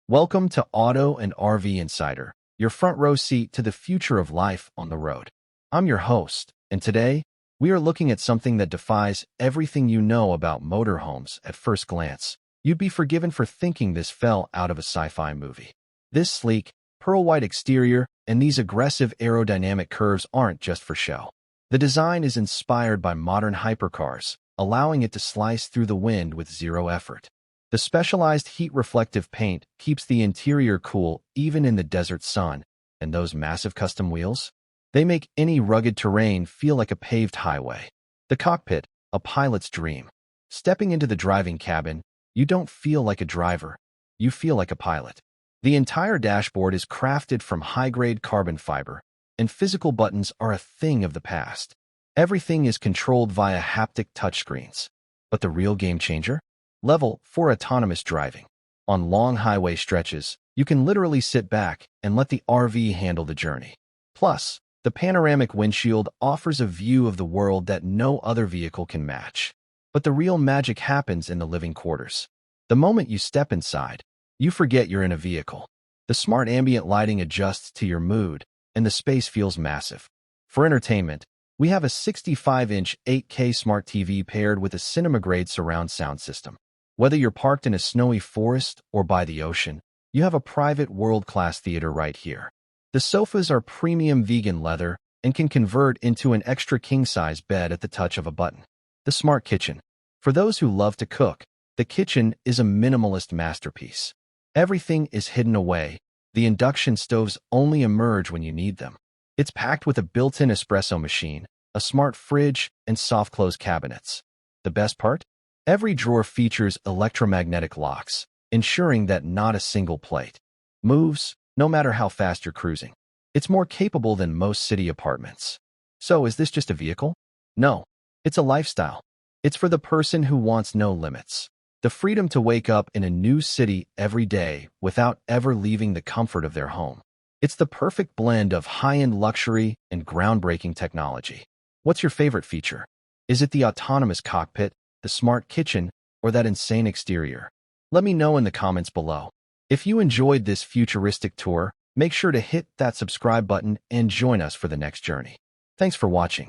Welcome to Auto and RV Insider, your front row seat to the future of life on the road. I'm your host, and today, we are looking at something that defies everything you know about motorhomes at first glance. You'd be forgiven for thinking this fell out of a sci-fi movie. This sleek, pearl-white exterior and these aggressive aerodynamic curves aren't just for show. The design is inspired by modern hypercars, allowing it to slice through the wind with zero effort. The specialized heat-reflective paint keeps the interior cool even in the desert sun, and those massive custom wheels? They make any rugged terrain feel like a paved highway. The cockpit, a pilot's dream. Stepping into the driving cabin, you don't feel like a driver, you feel like a pilot. The entire dashboard is crafted from high-grade carbon fiber, and physical buttons are a thing of the past. Everything is controlled via haptic touchscreens. But the real game changer? Level 4 autonomous driving. On long highway stretches, you can literally sit back and let the RV handle the journey. Plus, the panoramic windshield offers a view of the world that no other vehicle can match. But the real magic happens in the living quarters. The moment you step inside, you forget you're in a vehicle. The smart ambient lighting adjusts to your mood, and the space feels massive. For entertainment, we have a 65-inch 8K smart TV paired with a cinema-grade surround sound system. Whether you're parked in a snowy forest or by the ocean, you have a private world-class theater right here. The sofas are premium vegan leather and can convert into an extra king-size bed at the touch of a button. The smart kitchen. For those who love to cook, the kitchen is a minimalist masterpiece. Everything is hidden away. The induction stoves only emerge when you need them. It's packed with a built-in espresso machine, a smart fridge, and soft-close cabinets. The best part? Every drawer features electromagnetic locks, ensuring that not a single plate moves, no matter how fast you're cruising. It's more capable than most city apartments. So is this just a vehicle? No, it's a lifestyle. It's for the person who wants no limits. The freedom to wake up in a new city every day without ever leaving the comfort of their home. It's the perfect blend of high-end luxury and groundbreaking technology. What's your favorite feature? Is it the autonomous cockpit, the smart kitchen, or that insane exterior? Let me know in the comments below. If you enjoyed this futuristic tour, make sure to hit that subscribe button and join us for the next journey. Thanks for watching.